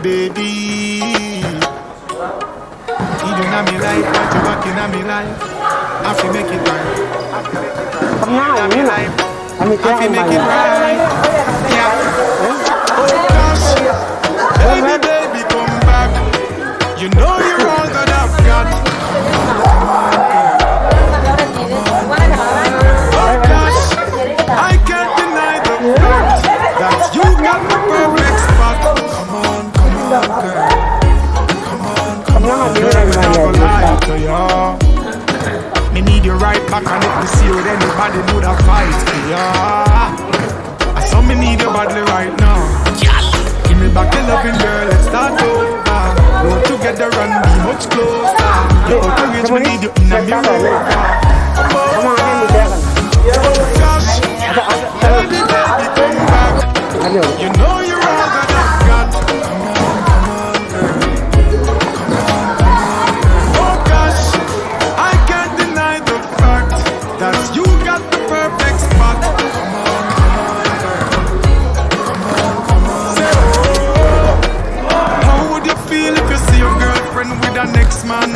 baby. You do not me life, but you back in me life. I feel make it right. Come now, you know. I feel make it right. Yeah. Oh gosh, baby, baby, come back. You know you're all that I've got. Oh gosh, I can't deny the fact that you got the perfect spot. Come on, girl. Come on, girl, I'm never lie to you. Me need you right back and if me see you, anybody would have fight for you. I saw me need you badly right now. Give me back the loving, girl, let's start over. Go together and be much closer. You out the reach, me need you in a mirror. Come on, gosh, baby, baby, come back. You know you're all that I've got. Come on, girl. Oh gosh, I can't deny the fact that you got the perfect spot. Come on, girl. Say, how would you feel if you see your girlfriend with the next man?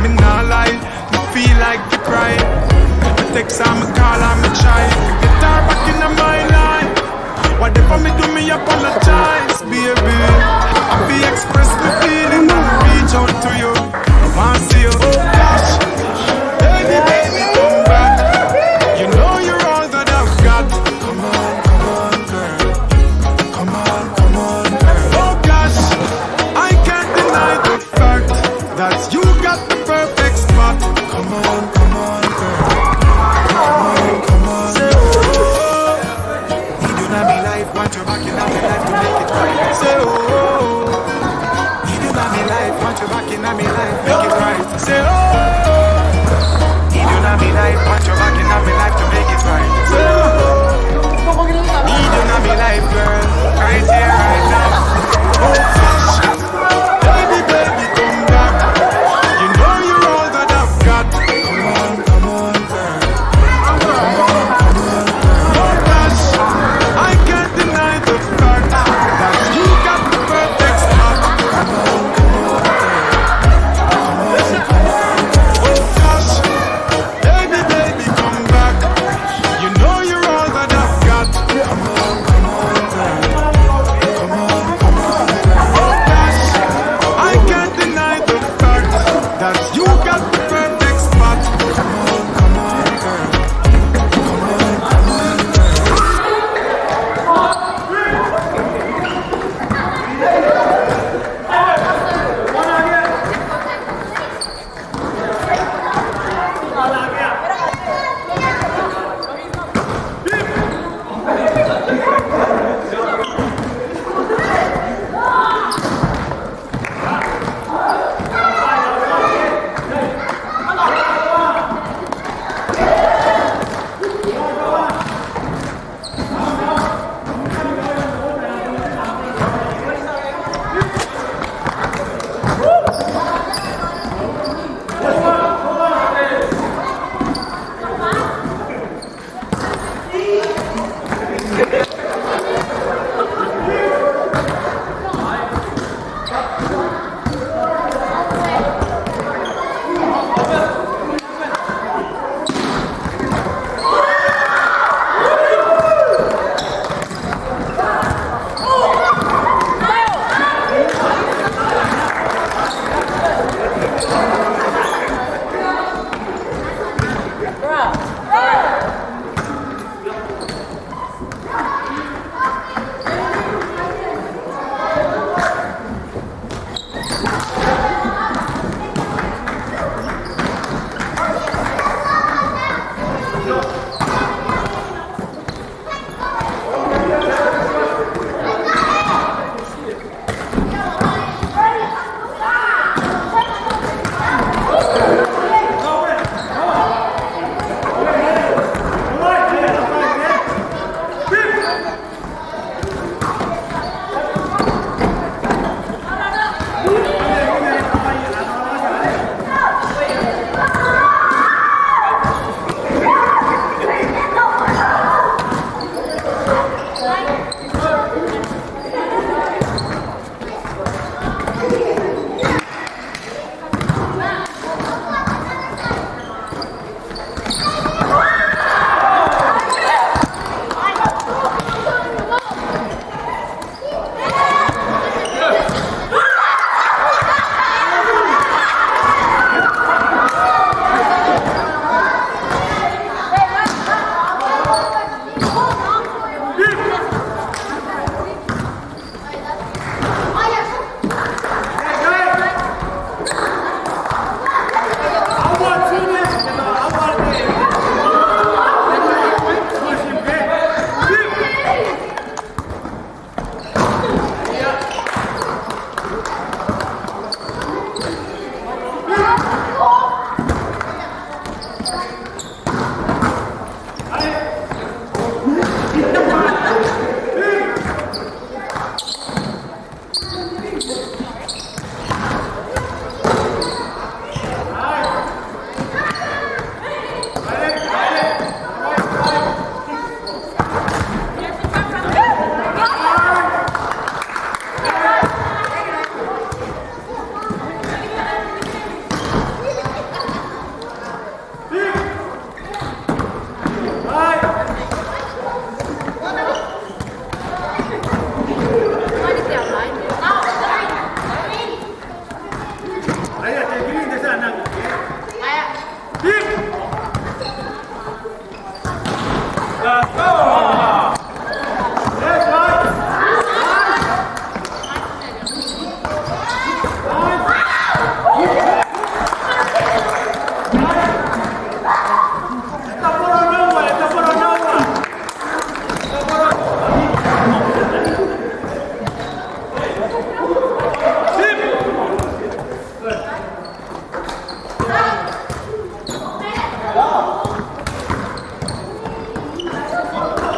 Me nah lie, me feel like you cry. Me text her, me call her, me try to get her back in my life. Whatever me do, me apologize, baby. I be express my feeling and reach out to you. I want to see you, oh gosh. Baby, baby, come back. You know you're all that I've got. Come on, girl. Come on, girl. Oh gosh, I can't deny the fact that you got the perfect spot. Come on, girl. Come on. Say, oh, you do not be life, want you back in my life to make it right. Say, oh, you do not be life, want you back in my life, make it right. Say, oh, you do not be life, want you back in my life to make it right. Say, oh, you do not be life, girl, right here, right now. Oh, gosh, baby, baby, come back. You know you're all that I've got. Come on, girl. Oh gosh, I can't deny the fact that you got the perfect spot. Come on, girl. Oh gosh, baby, baby, come back. You know you're all that I've got. Come on, girl. Oh gosh, I can't deny the fact that you got the perfect spot. Come on, girl. Hãy subscribe cho kênh Ghiền Mì Gõ để không bỏ lỡ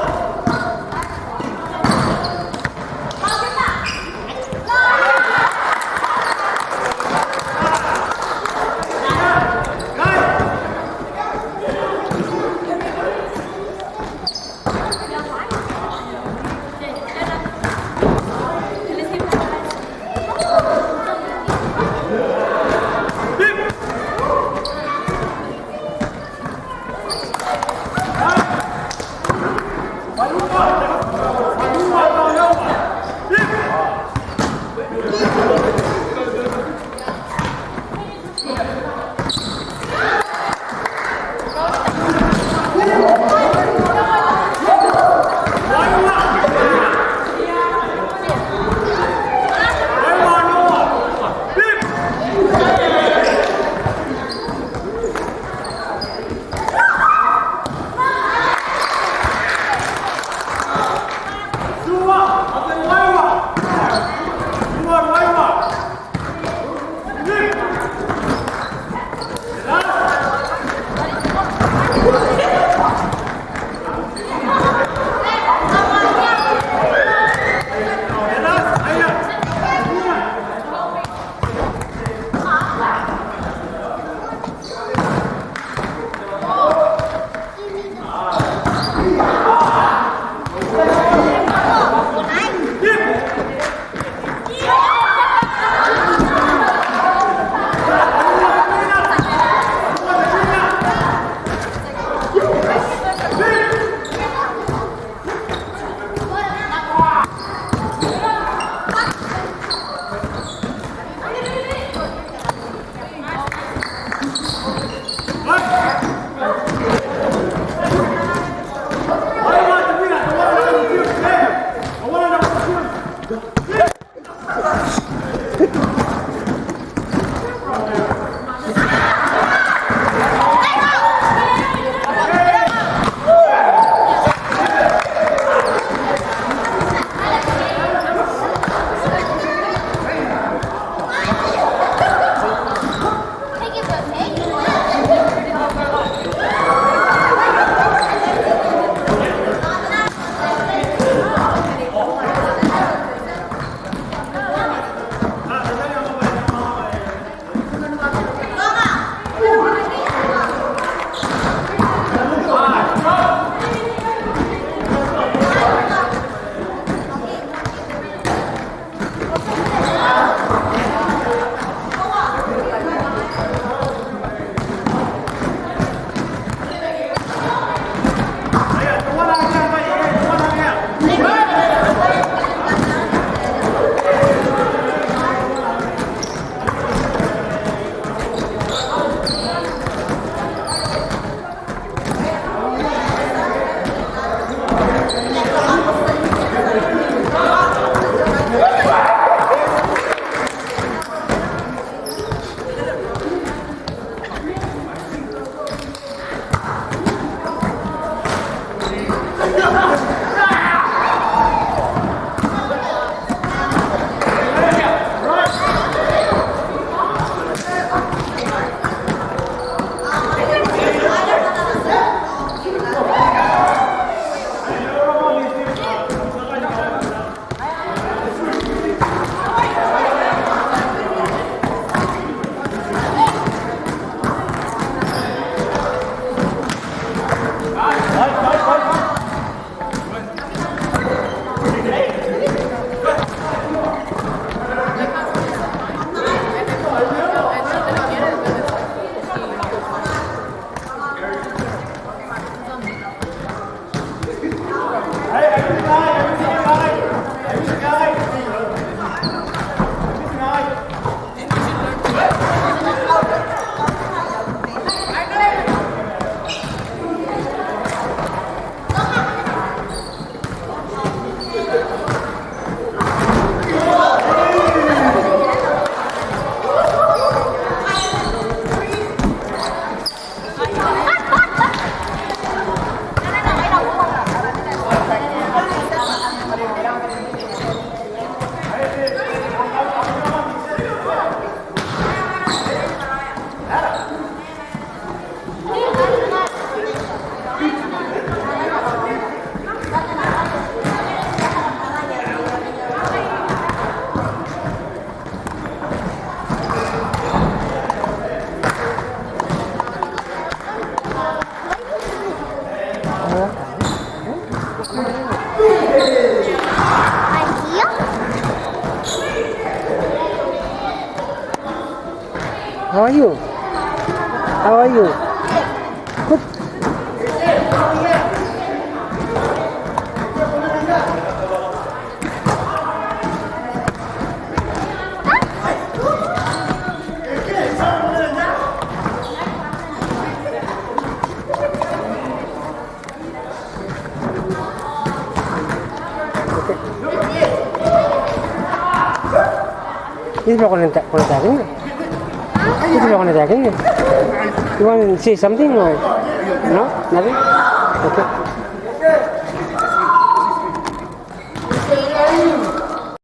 How are you? How are you? Good. This is not going to attacking me. This is not going to attacking me. You want to say something or no? Nothing? Okay.